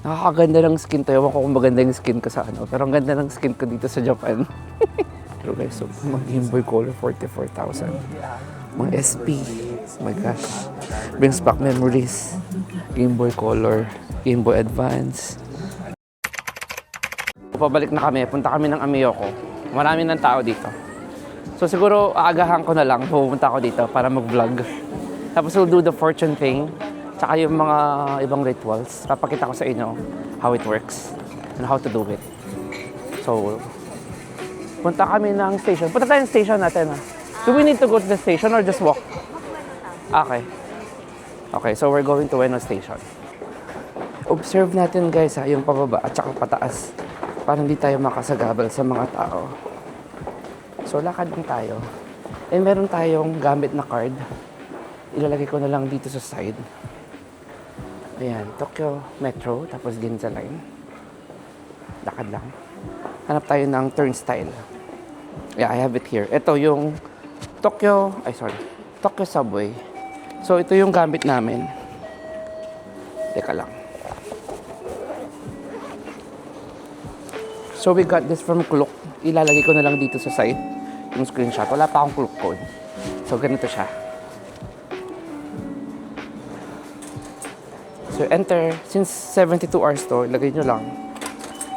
Nakakaganda ng skin to. Ewan ko kung maganda yung skin ko sa ano. Pero ang ganda ng skin ko dito sa Japan. Pero guys, so mga Game Boy Color 44,000. Mga SP. Oh my gosh. Brings back memories. Game Boy Color. Game Boy Advance. Pabalik na kami. Punta kami ng Amiyo ko. Marami ng tao dito. So siguro aagahan ko na lang. Pupunta ako dito para mag-vlog. Tapos we'll do the fortune thing. Tsaka yung mga ibang rituals. Papakita ko sa inyo how it works and how to do it. So, punta kami ng station. Punta tayo ng station natin, ha? Do we need to go to the station or just walk? Okay. Okay, so we're going to Ueno Station. Observe natin, guys, ha, yung pababa at saka pataas. Para hindi tayo makasagabal sa mga tao. So, lakad lang tayo. And meron tayong gamit na card. Ilalagay ko na lang dito sa side. Ayan, Tokyo Metro, tapos Ginza Line. Lakad lang. Hanap tayo ng turnstile. Yeah, I have it here. Ito yung Tokyo Subway. So, ito yung gamit namin. Teka lang. So, we got this from Klook. Ilalagay ko na lang dito sa side yung screenshot. Wala pa akong Klook code. So, ganito siya. So, enter. Since 72 hours to, lagay nyo lang.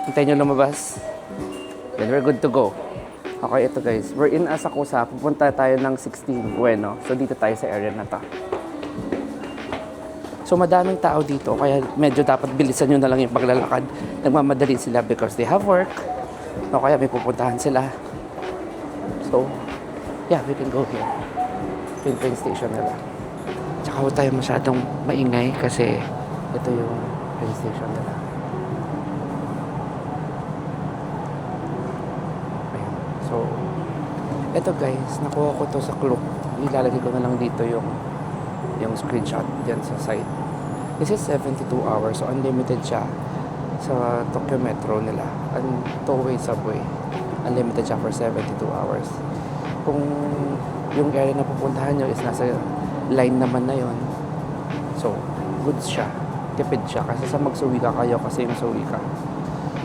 Hintayin nyo lumabas. Then, we're good to go. Okay, ito guys. We're in Asakusa. Pupunta tayo ng 16 Ueno. So, dito tayo sa area na to. So, madaming tao dito. Kaya medyo dapat bilisan nyo na lang yung paglalakad. Nagmamadali sila because they have work. O kaya may pupuntahan sila. So, yeah, we can go here. Yung train station nila. Tsaka huwag tayo masyadong maingay kasi ito yung train station nila. Ayan. So, ito guys, nakuha ko to sa Klook. Ilalagay ko na lang dito yung screenshot dyan sa site. This is 72 hours, so unlimited siya sa Tokyo Metro nila. And Toei Subway, unlimited siya for 72 hours. Kung yung area na pupuntahan nyo is nasa line naman na yon, so goods siya, tipid siya. Kasi sa magsuwi ka kayo, kasi yung suwi ka,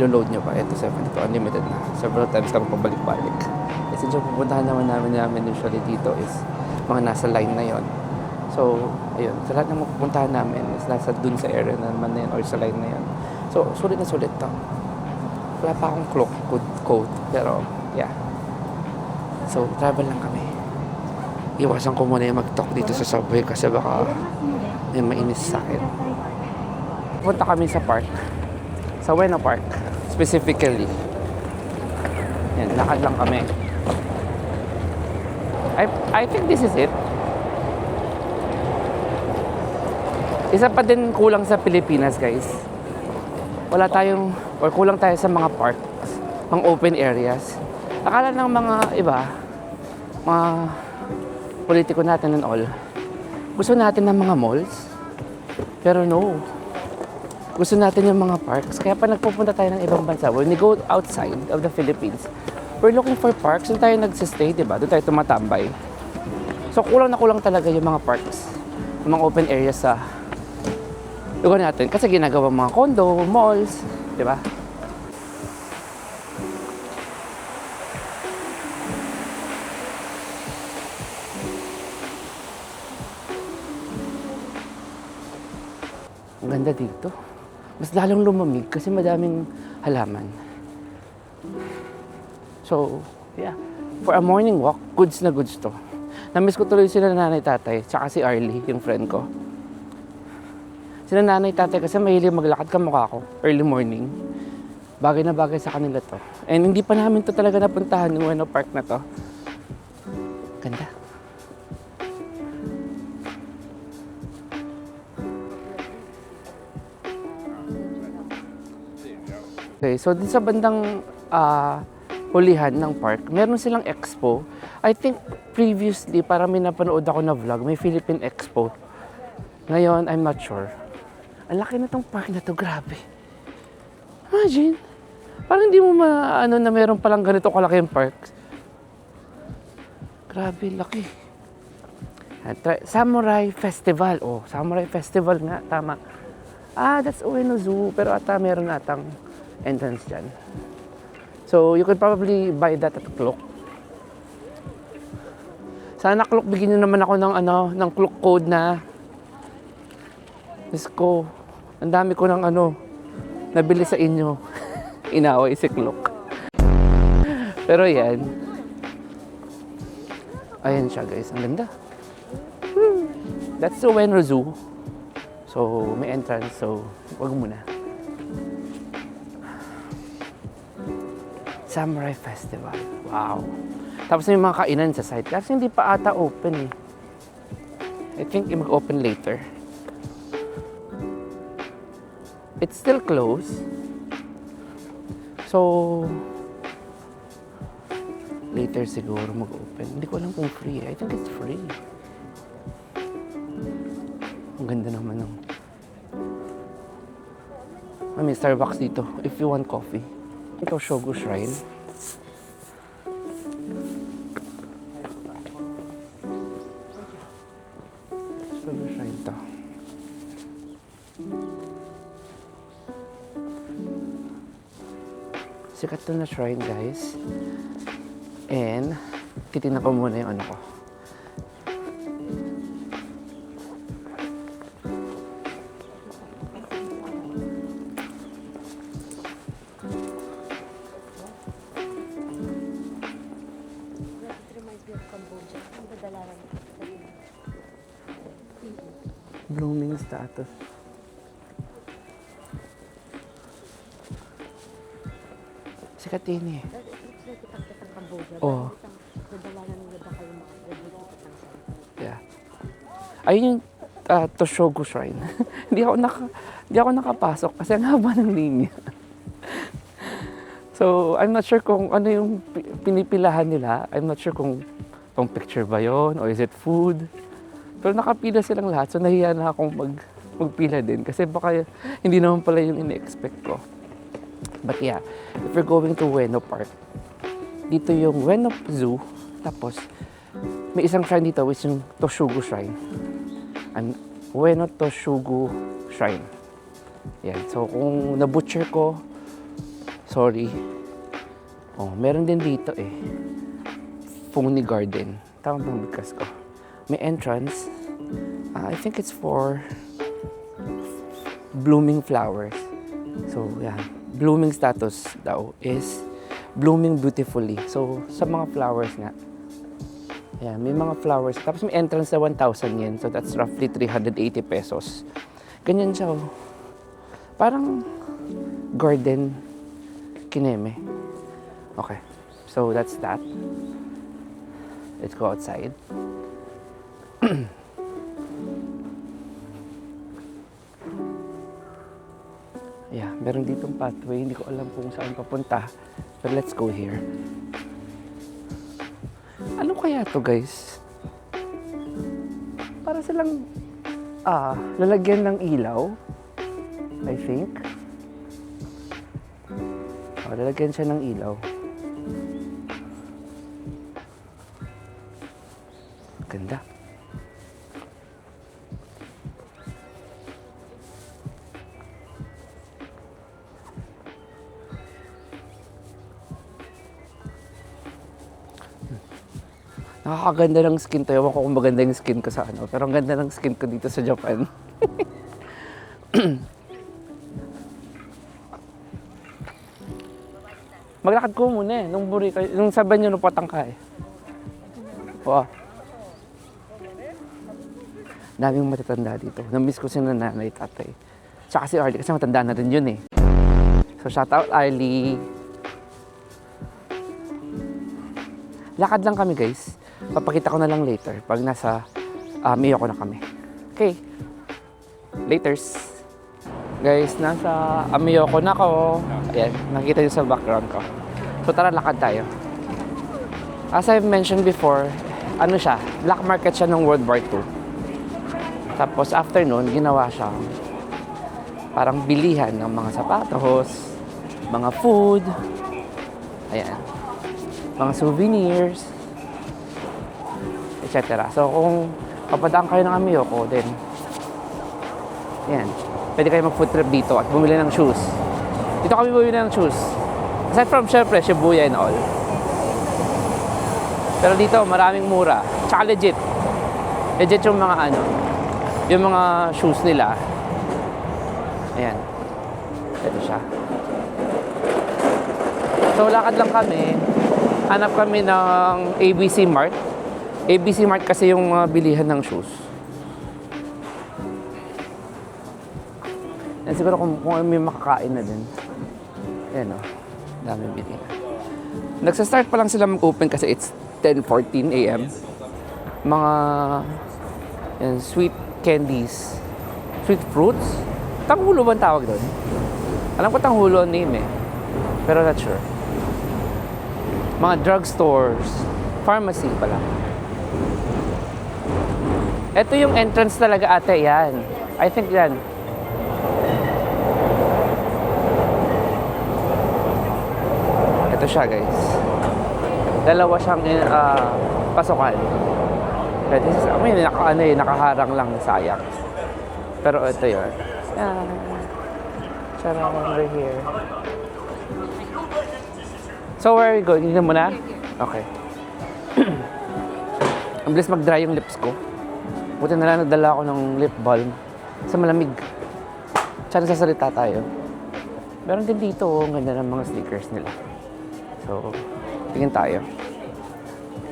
load nyo pa, ito 72, unlimited na. Several times kami pabalik-balik. Kasi yung pupuntahan namin usually dito is mga nasa line na yon. So, ayun, sa lahat ng mapupuntahan namin is nasa dun sa area naman na yun or sa line na yun. So, sulit na sulit to. Wala pa akong Klook code, pero yeah. So, travel lang kami. Iwasan ko muna yung mag-talk dito sa subway kasi baka may mainis sa akin. Punta kami sa park. Sa Ueno Park, specifically. Yan, lakad lang kami. I think this is it. Isa pa din kulang sa Pilipinas, guys. Wala tayong, or kulang tayo sa mga parks, mga open areas. Akala ng mga iba, mga politiko natin and all, gusto natin ng mga malls. Pero no. Gusto natin yung mga parks. Kaya pa nagpupunta tayo ng ibang bansa, when we go outside of the Philippines, we're looking for parks. Doon tayo nagsistay, diba? Doon tayo tumatambay. So kulang na kulang talaga yung mga parks, yung mga open areas sa lugar natin. Kasi ginagawa mga condo, malls, diba? Ang ganda dito. Mas lalong lumamig kasi madaming halaman. So, yeah. For a morning walk, goods na goods to. Namiss ko tuloy sila nanay tatay, tsaka si Arlie, yung friend ko. Sila nanay tatay kasi mahilig maglakad kamukha ko, early morning. Bagay na bagay sa kanila to. And hindi pa namin to talaga napuntahan yung Ueno Park na to. Ganda. Okay, so din sa bandang hulihan ng park, meron silang expo. I think previously, parang may napanood ako na vlog, may Philippine Expo. Ngayon, I'm not sure. Ang laki na tong park na to, grabe. Imagine, parang hindi mo maano na meron palang ganito kalaki yung park. Grabe, laki. Samurai Festival. Oh, Samurai Festival nga, tama. That's Ueno Zoo. Pero meron atang entrance dyan. So, you could probably buy that at Klook. Sana Klook, bigyan nyo naman ako ng Klook code na. Diyos ko, ang dami ko ng nabili sa inyo. Inaway si Klook. Pero yan. Ayan siya guys, ang ganda. That's the Ueno Zoo. So, may entrance. So, wag muna. Samurai Festival. Wow. Tapos may mga kainan sa site. Kasi hindi pa ata open eh. I think mag-open later. It's still closed. So, later siguro mag-open. Hindi ko alam kung free. I think it's free. Ang ganda naman ng... may Starbucks dito if you want coffee. Ito, Shogu Shrine. Shogu Shrine to. Sikat to na shrine, guys. And, titignan ko muna yung ko. Blooming status. Sikat din eh. Oh. Yeah. Ayun yung Toshogu Shrine. Hindi ako nakapasok kasi ang haba ng linya. So, I'm not sure kung ano yung pinipilahan nila. I'm not sure kung picture ba yon or is it food. Pero nakapila silang lahat, so nahiya na akong magpila din kasi baka hindi naman pala yung ine-expect ko. But yeah, if you're going to Ueno Park, dito yung Ueno Zoo, tapos may isang shrine dito which yung Toshugu Shrine. And Ueno Toshugu Shrine. Yan, so kung na-butcher ko, sorry. Oh, meron din dito eh. Pony Garden. Tama bang bigkas ko? May entrance. I think it's for blooming flowers. So, yeah. Blooming status daw is blooming beautifully. So, sa mga flowers nga. Yeah, may mga flowers. Tapos may entrance na 1,000 yen. So, that's roughly 380 pesos. Ganyan siya. Oh. Parang garden kineme. Okay. So, that's that. Let's go outside. Yeah, meron ditong pathway. Hindi ko alam kung saan papunta. But let's go here. Ano kaya to, guys? Para silang lalagyan ng ilaw. I think. Lalagyan siya ng ilaw. Ganda. Nakakaganda ng skin to. Ewan ko kung maganda yung skin ko sa pero ang ganda ng skin ko dito sa Japan. Maglakad ko muna nung saban nyo nung patangka eh. Wow. Daming matatanda dito. Namiss ko si nanay, tatay. Tsaka si Arlie kasi matanda na rin yun eh. So shout out Arlie. Lakad lang kami guys. Papakita ko na lang later pag nasa Miyoko na kami. Okay. Laters. Guys, nasa Miyoko na ako. Ayan, nakikita nyo sa background ko. So tara, lakad tayo. As I've mentioned before, siya, black market siya ng World War II. Tapos after nun, ginawa siya parang bilihan ng mga sapatos, mga food, ayan, mga souvenirs, etc. So kung papadaan kayo ng Miyoko, then, ayan, pwede kayo mag-food trip dito at bumili ng shoes. Dito kami bumili ng shoes. Aside from syempre, Shibuya and all. Pero dito, maraming mura. Tsaka legit. Legit yung mga ano, yung mga shoes nila. Ayan. Ito siya. So, lakad lang kami. Hanap kami ng ABC Mart. ABC Mart kasi yung bilihan ng shoes. Yan siguro kung may makakain na din. Ayan o. Dami bilihan. Nagsa-start pa lang sila mag-open kasi it's 10:14 a.m. Mga yan, sweet candies. Sweet fruits. Tanghulo ba ang tawag doon? Alam ko tanghulo ang name eh. Pero not sure. Mga drugstores. Pharmacy pala. Ito yung entrance talaga ate. Yan. I think yan. Ito siya guys. Dalawa siyang pasukan. This is, nakaharang lang, sayang. Pero ito yun. Sarap over here. So where are you going? Dito muna? Okay. Ang bilis mag-dry yung lips ko. Buti na lang nagdala ako ng lip balm sa malamig. Tsaka sasalita tayo. Meron din dito, ang ganda ng mga stickers nila. So, tingin tayo.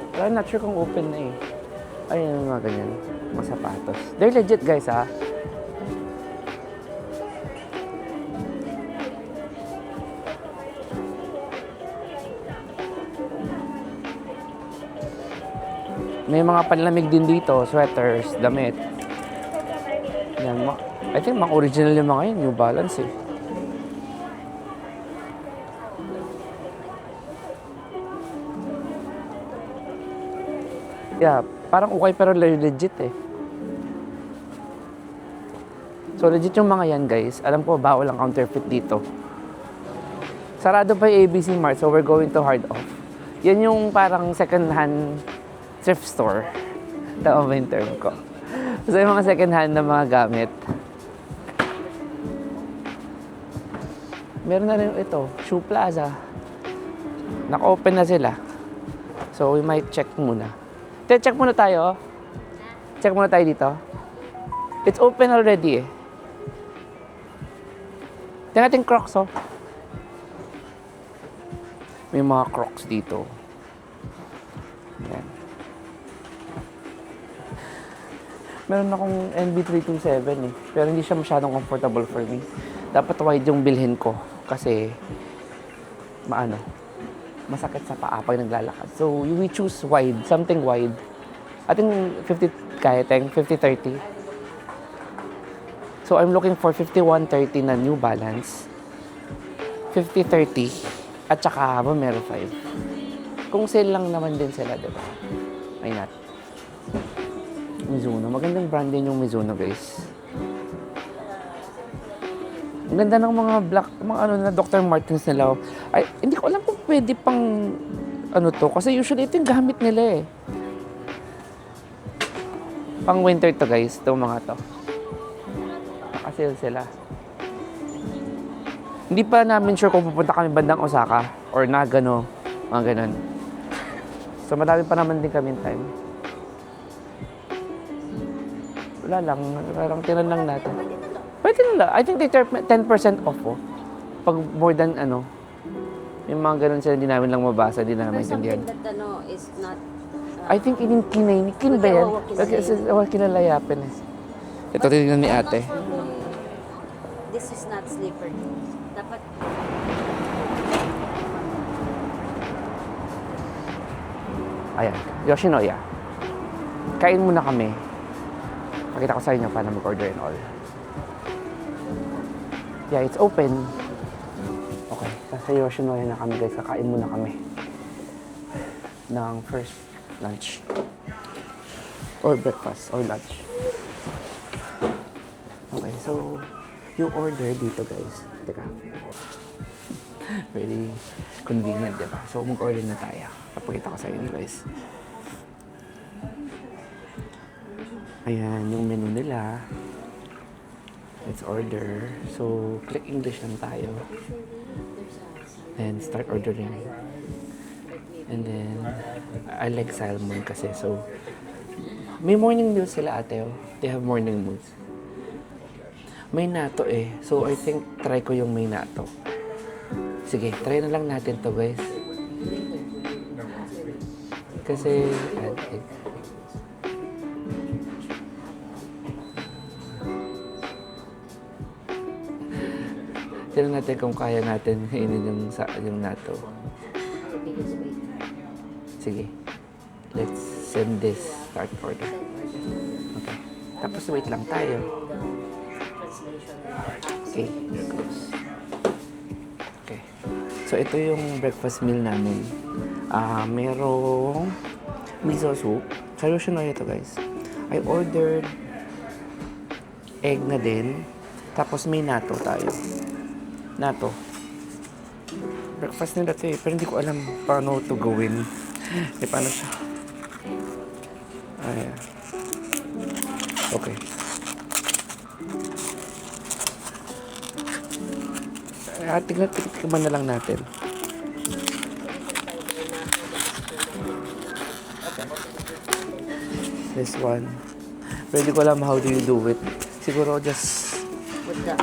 Pero I'm not sure kung open na eh. Ayun yung mga ganyan. Mga sapatos. They're legit guys ha. May mga panlamig din dito, sweaters, damit. Yan, I think mga original yung mga yun, New Balance eh. Yeah, parang okay pero legit eh. So legit yung mga yan guys. Alam ko, bawal ang counterfeit dito. Sarado pa yung ABC Mart, so we're going to Hard Off. Yan yung parang second hand thrift store. Tama ba yung term ko? So yung mga second hand na mga gamit. Meron na rin ito, Shoe Plaza. Naka-open na sila. So we might check muna. Check muna tayo. Check muna tayo dito. It's open already eh. Tingnan natin Crocs oh. May mga Crocs dito. Yan. Meron akong NB327 eh. Pero hindi siya masyadong comfortable for me. Dapat wide yung bilhin ko. Kasi, masakit sa paa pag naglalakad. So, we choose wide. Something wide. I think 50, kaya teng, 50-30. So, I'm looking for 51-30 na New Balance. 50-30. At saka Vomero 5. Kung sale lang naman din sila, diba? Why not? Mizuno. Magandang brand din yung Mizuno, guys. Ang ganda ng mga black, mga na Dr. Martens nila. Ay, hindi ko alam kung pwede pang to. Kasi usually ito yung gamit nila eh. Pang winter to guys, itong mga to. Naka-sale sila. Hindi pa namin sure kung pupunta kami bandang Osaka or Nagano, mga ganun. So madami pa naman din kami time. Wala lang, parang tinan lang natin. Pwede nila. I think they 10% off oh. Pag more than yung mga ganun sila, hindi namin lang mabasa, hindi namin maintindihan. Something that is not... I think kin ba yan? Kinalayapin eh. Ito tinignan ni ate. This is not slipper. Dapat... Ayan, Yoshinoya. Kain muna kami. Pakita ko sa inyo paano mag-order and all. Yeah, it's open. Okay, sa Yoshinoya na kami guys. Kakain muna kami ng first lunch. Or breakfast, or lunch. Okay, so yung order dito guys. Teka. Very convenient, diba? So mag-order na tayo. Papakita ko sa inyo guys. Ayan, yung menu nila. Let's order. So, click English lang tayo. And start ordering. And then, I like salmon kasi. So, may morning meals sila ate. Oh. They have morning meals. May nato eh. So, I think try ko yung may nato. Sige, try na lang natin to guys. Kasi, add egg. Tignan natin kung kaya natin kainin yung nato. Sige. Let's send this start order. Okay. Tapos wait lang tayo. Okay. Close. Okay. So ito yung breakfast meal namin. Merong miso soup. Sa Yoshinoya ito guys. I ordered egg na din. Tapos may nato tayo. Nato. Breakfast nila ito eh. Pero hindi ko alam paano ito gawin. Paano siya? Ayan. Okay. Tignan na lang natin. This one. Pero hindi ko alam how do you do it. Siguro just With the,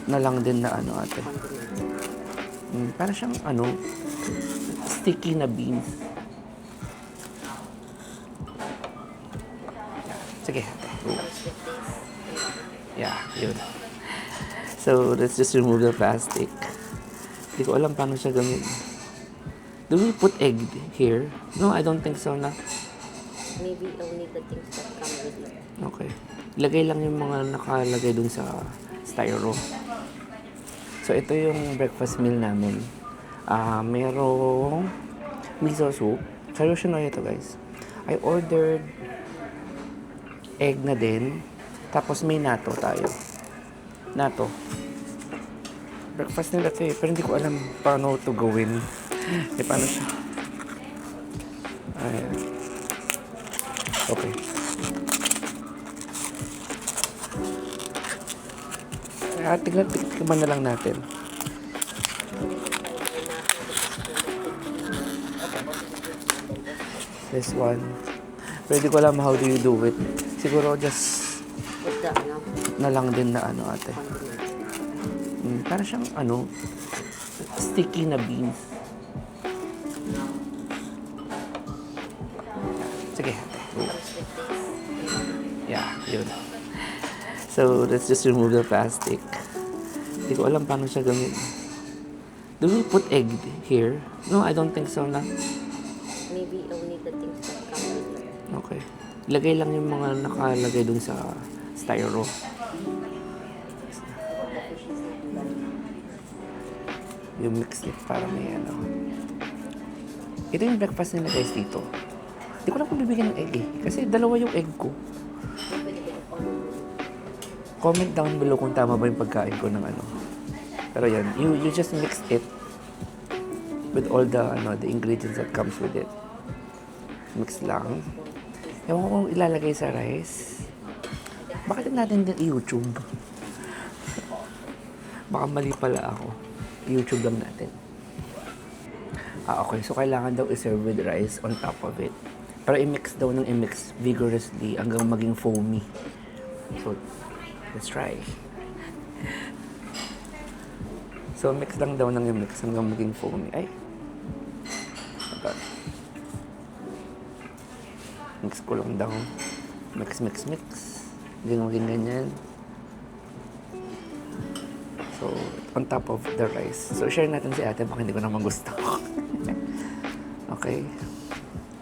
na lang din na ate. Para siyang sticky na beans. Sige. Yeah, yun. So, let's just remove the plastic. Hindi ko alam paano siya gawin. Do we put egg here? No, I don't think so na. maybe only the things that come with it. Okay. Lagay lang yung mga nakalagay dun sa styro. So, ito yung breakfast meal namin. Merong miso soup. Sa Yoshinoya ito, guys. I ordered egg na din. Tapos may nato tayo. Nato. Breakfast nila ito eh. Pero hindi ko alam paano ito gawin. Paano siya? Ayan. Okay. Tignan na lang natin. This one. Pero di ko alam how do you do it. Siguro just With the, na lang din na ate. Para siyang sticky na beans. Sige. Yeah, yun. So, let's just remove the plastic. Hindi ko alam paano siya gawin. Do we put egg here? No, I don't think so na. maybe only the things that come with it. Okay. Lagay lang yung mga nakalagay dun sa styro. Yung mix it para may Ito yung breakfast nila guys dito. Hindi ko lang kung bibigyan ng egg eh. Kasi dalawa yung egg ko. Comment down below kung tama ba yung pagkain ko ng Pero yan, you just mix it with all the the ingredients that comes with it. Mix lang. Ewan ko kung ilalagay sa rice. Bakit natin din i-YouTube? Baka mali pala ako. YouTube lang natin. Okay. So, kailangan daw i-serve with rice on top of it. Pero i-mix daw ng i-mix vigorously hanggang maging foamy. So, let's try. So, mix lang daw ng i-mix hanggang maging foamy. Ay! Okay. Mix ko lang daw. Mix. Hanggang maging ganyan. So, on top of the rice. So, share natin si ate, baka hindi ko naman gusto. Okay.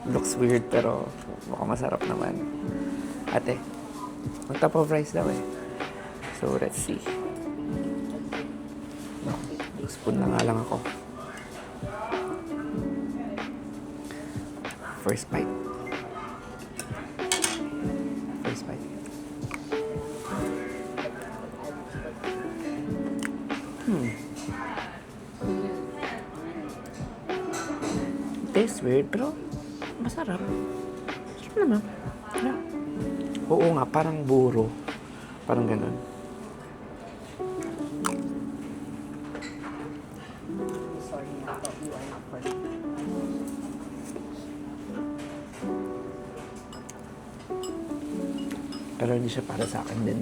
Looks weird, pero mukhang masarap naman. Ate, on top of rice daw eh. So, let's see. No, spoon na nga lang ako. First bite. Tastes weird, pero masarap. Sarap naman. Yeah. Oo nga, parang buro. Parang ganun. You are not for me. Pero hindi siya para sa akin din.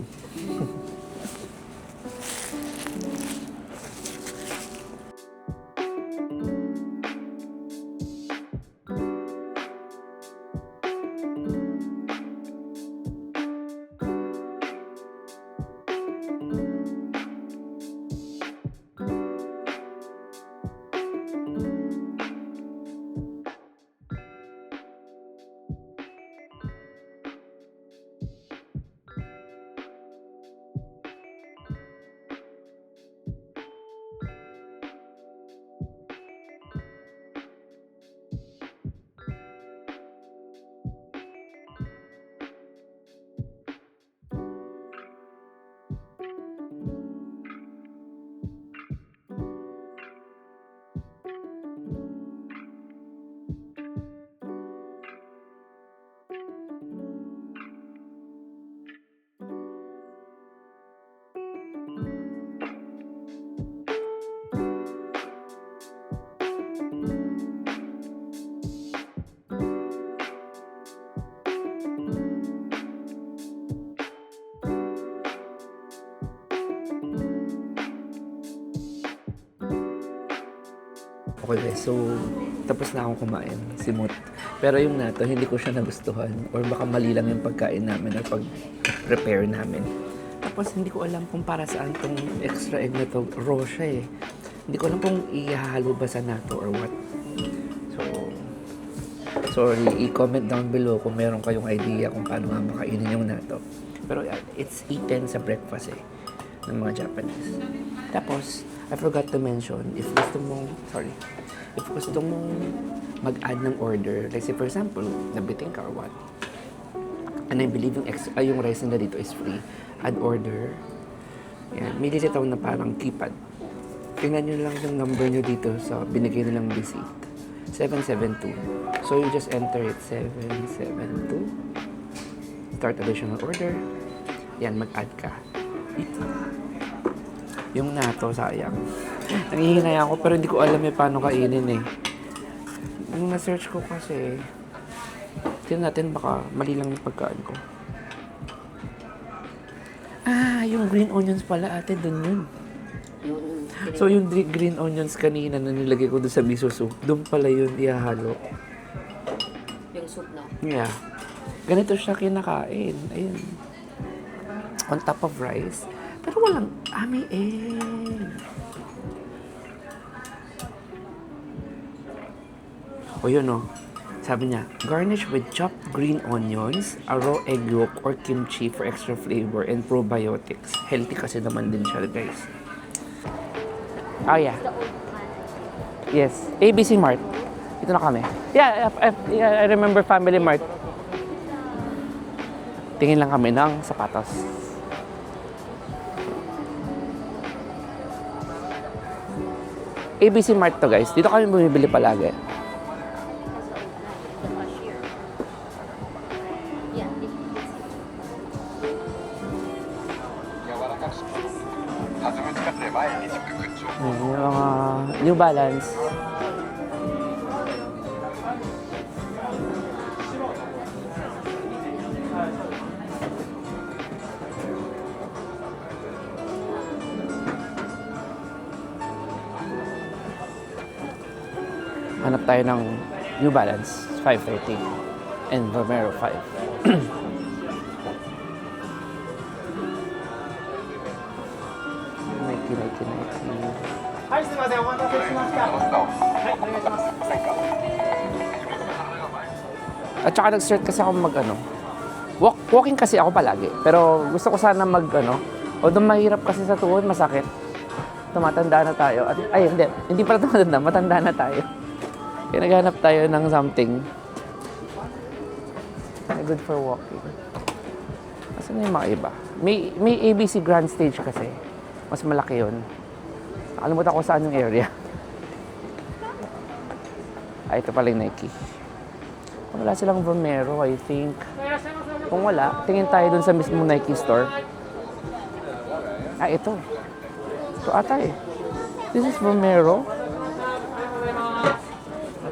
Okay guys, so tapos na akong kumain, simot. Pero yung nato, hindi ko siya nagustuhan. Or baka mali lang yung pagkain namin or pag-prepare namin. Tapos hindi ko alam kung para saan tong extra egg na to. Raw siya eh. Hindi ko alam kung ihahalo ba sa nato or what. So, sorry, i-comment down below kung meron kayong idea kung paano nga makainin yung nato. Pero it's eaten sa breakfast eh, ng mga Japanese. Tapos, I forgot to mention, if gusto mong mag-add ng order, like say for example, nabiting ka or what, and I believe yung rice nila dito is free, add order, yan, may dilitaw na parang keypad. Tingnan nyo lang yung number nyo dito sa binigay nilang receipt, 772. So you just enter it, 772, start additional order, yan, mag-add ka. Yung nato, sayang. Nangihinay ako pero hindi ko alam paano kainin eh. Nung na-search ko kasi, tingnan natin baka mali lang yung pagkaan ko. Ah, yung green onions pala ate, dun yun. So yung green onions kanina na nilagay ko dun sa miso soup, dun pala yun ihahalo. Yung soup na. Yeah. Ganito siya kinakain. Ayun. On top of rice. Pero walang may egg. O yun o. Sabi niya, garnish with chopped green onions, a raw egg yolk, or kimchi for extra flavor and probiotics. Healthy kasi naman din siya, guys. Oh, yeah. Yes. ABC Mart. Ito na kami. Yeah, I remember Family Mart. Tingin lang kami ng sapatos. ABC Mart to guys. Dito kami bumibili palagi. The cashier. Yeah. Yung mga New Balance. Hanap tayo ng New Balance 530 and Vomero 5. Nike. はい、すみません、お待たせしました。はい、お願いします。 At saka nag-start kasi ako walking kasi ako palagi. Pero gusto ko sana although mahirap kasi sa tuhod, masakit. Tumatanda na tayo. Hindi pala tumatanda, matanda na tayo. Kaya naghanap tayo ng something na good for walking. Kasi na yung mga iba. May ABC Grand Stage kasi. Mas malaki yun. Nakalimutan ko saan yung area. Ito pala yung Nike. Wala silang Vomero, I think. Kung wala, tingin tayo dun sa mismo Nike store. Ito. Ito ata eh. This is Vomero.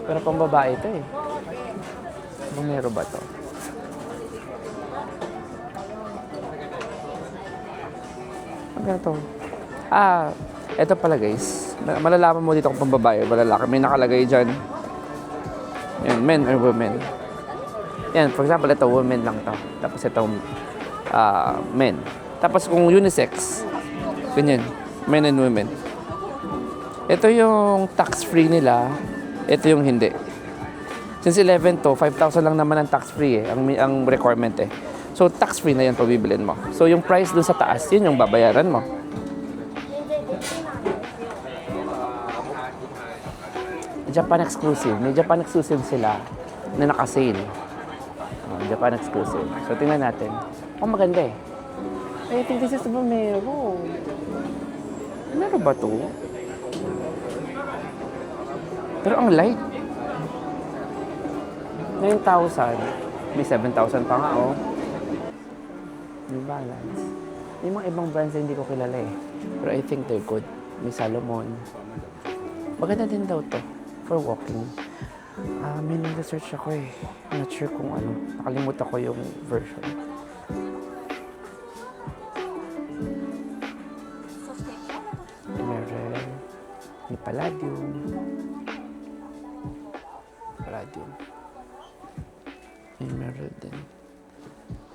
Pero pang babae ito eh. Bumero ba to? Ano to? Ito pala guys. Malalaman mo dito kung pang babae o lalaki. May nakalagay dyan. Yan, men or women. Yan, for example, ito, women lang to. Tapos ito, men. Tapos kung unisex, ganyan, men and women. Ito yung tax-free nila, ito yung hindi. Since 11 to, 5,000 lang naman ang tax-free eh, ang requirement eh. So, tax-free na yan pabibilin mo. So, yung price dun sa taas, yun yung babayaran mo. Japan exclusive. May Japan exclusive sila na naka-sale. Japan exclusive. So, tingnan natin. Maganda eh. I think this is the Vomero. Meron ba to? Pero ang light. 9,000. May 7,000 pa nga oh. New Balance. May mga ibang brands na hindi ko kilala eh. Pero I think they're good. May Salomon. Maganda din daw to. For walking. May nag-research ako eh. Not sure kung ano. Nakalimutan ko yung version. Meron. May Palladium. Palladium. May meron din.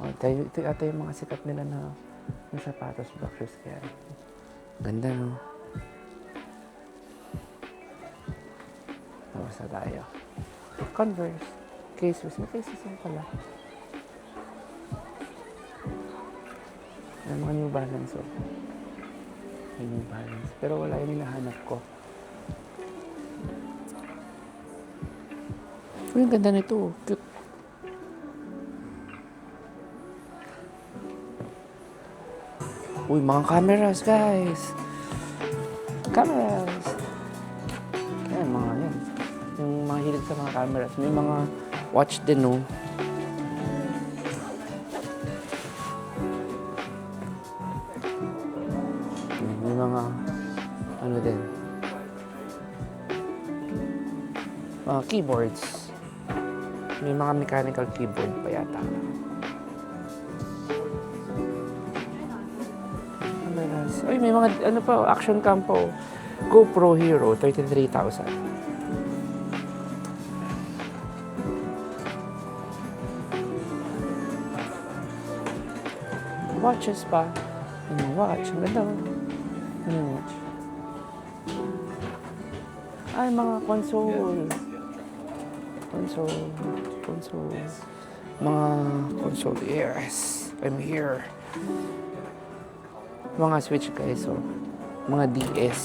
Ito ata yung mga sikat nila na sapatos, black shoes kaya. Ganda no? Basta tayo. Converse. Cases. May cases lang pala. May mga New Balance oh. May New Balance. Pero wala yung hinahanap ko. Uy, ang ganda nito. Cute. Uy, mga cameras guys. Cameras. Ayan, mga yan. Yung mga hilig sa mga cameras. May mga watch din, no? May mga ano din. Mga keyboards. May mga mechanical keyboard pa yata. Cameras. Uy, may mga ano pa, action cam po. GoPro Hero, 33,000. Watches pa. Ano watch? Ang ganda. Ano watch? Ay, mga console. Console. Mga console. Yes. I'm here. Mga Switch guys. So, mga DS.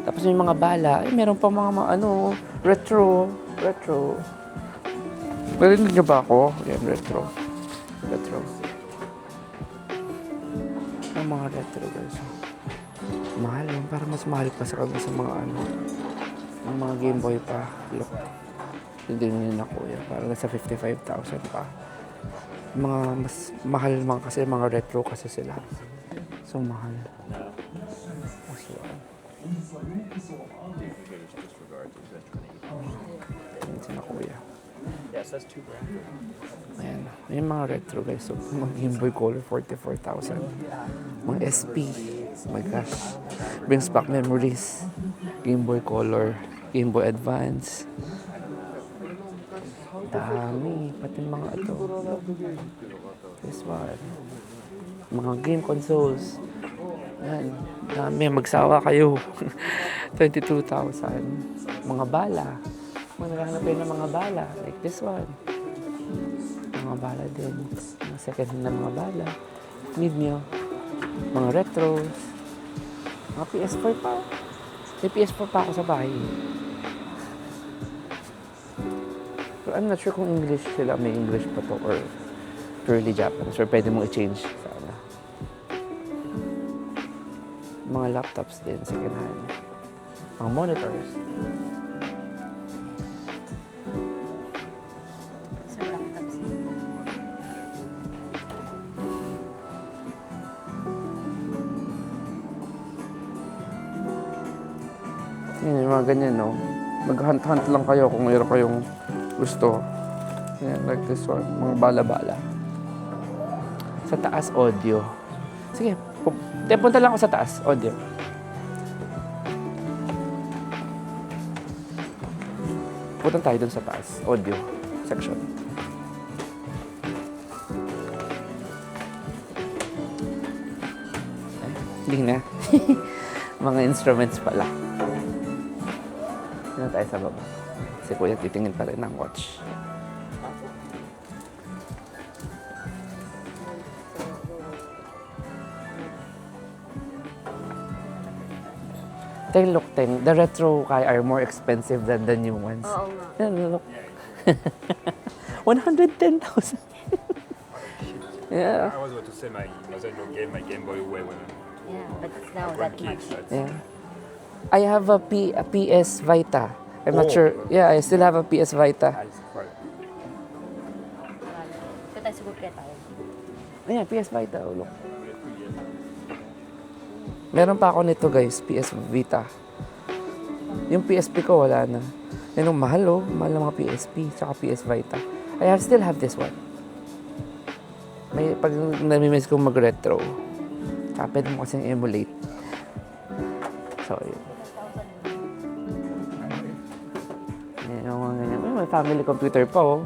Tapos may mga bala. Ay, meron pa mga ano, retro. Narinig niyo ba ako? Yan, retro. Ang mga retro guys. Mahal yun. Parang mas mahal pa sa kanya sa mga ano. Ang mga Game Boy pa. Look. Hindi nyo na kuya. Parang nasa 55,000 pa. Mga mas mahal mga kasi mga retro kasi sila. So mahal. So, ayan sila kuya. Yes, that's $2,000. Ayan. Yung mga retro guys. So, mga Game Boy Color, 44,000. Mga SP. Oh my gosh. Brings back memories. Game Boy Color. Game Boy Advance. Dami. Pati mga ito. This one. Mga game consoles. Ayan. Dami. Magsawa kayo. 22,000. Mga bala. Kung naghahanapin ng mga bala. Like this one. Mga bala din. Mga second hand na mga bala. Need nyo. Mga retros. Mga PS4 pa. May PS4 pa ako sa bahay. Pero I'm not sure kung English sila. May English pa to or purely Japanese. Or pwede mong i-change sana. Mga laptops din. Second hand. Mga monitors. Yun, yung mga ganyan, no? Mag-hunt-hunt lang kayo kung mayroon kayong gusto. Yan, like this one. Mga bala-bala. Sa taas, audio. Sige, punta lang ako sa taas, audio. Punta tayo dun sa taas, audio section. Hindi na. Mga instruments pala. Yan tayo sa baba. Si Kuya titingin pa rin ng watch. Teng, look, Teng. The retro Kai are more expensive than the new ones. Oo nga. Yan, look. 110,000. Yeah. I was about to say my Game Boy away when Yeah, but it's now I that was kids. much. Yeah. I have a PS Vita. I'm not Oh. sure. Yeah, I still have a PS Vita. Ito tayo siguro kaya tayo. Ayan, PS Vita. Oh, look. Meron pa ako nito, guys. PS Vita. Yung PSP ko, wala na. Yan ang mahal, oh. Mahal ng mga PSP. Tsaka PS Vita. Still have this one. May, pag namimiss kong mag-retro, tsaka pwede mo kasing emulate. So, yun. Yan, yung mga ganyan. May family computer pa, oh.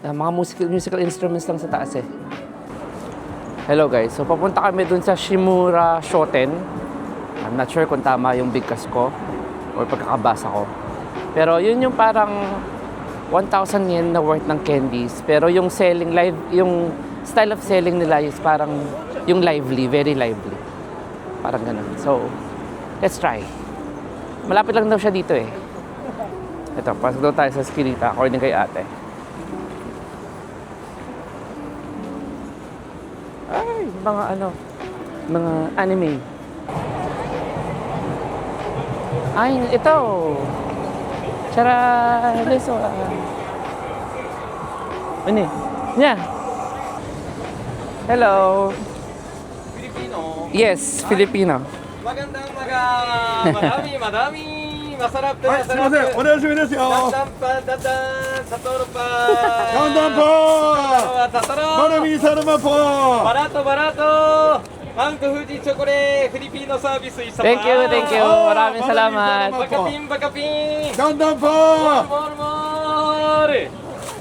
Mga musical instruments lang sa taas, eh. Hello guys, so papunta kami dun sa Shimura Shoten. I'm not sure kung tama yung bigkas ko or pagkakabasa ko. Pero yun yung parang 1,000 yen na worth ng candies. Pero yung selling live, yung style of selling nila is parang yung lively, very lively. Parang ganun. So, let's try. Malapit lang daw siya dito eh. Ito, pasok daw tayo sa Skinita according kay ate. Ay, mga mga anime. Ay, ito. Tara, leso. Ano eh? Yeah. Hello. Filipino. Yes, Filipino. Magandang madami. Masarap na はい、すみません、お願いしますよ。 Satoro pa. ガンダンポー Satoro. マナミサルマポー Barato. Mount Fuji Chocolate Filipino service isa pa. Thank you. Maraming salamat. Bagapin. ガンダンポー More.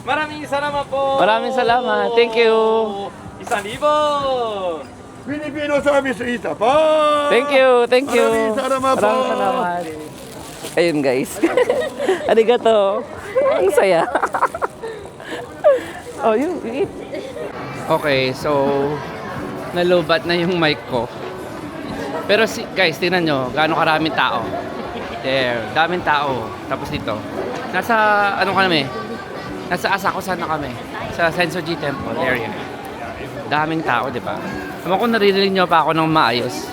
Maraming salamat po. Maraming salamat. Thank you. Isang libo. フィリピノサービスイータポー Thank you. Maraming salamat po. Maraming salamat. Ayun guys. Arigato. Ang saya. Oh, you eat. Okay, so nalubat na yung mic ko. Pero guys, tingnan nyo, gaano karaming tao. There, daming tao. Tapos dito. Nasa, nasa Asakusa na kami. Sa Sensoji Temple area. Daming tao, di ba? Naman kung naririnig nyo pa ako ng maayos.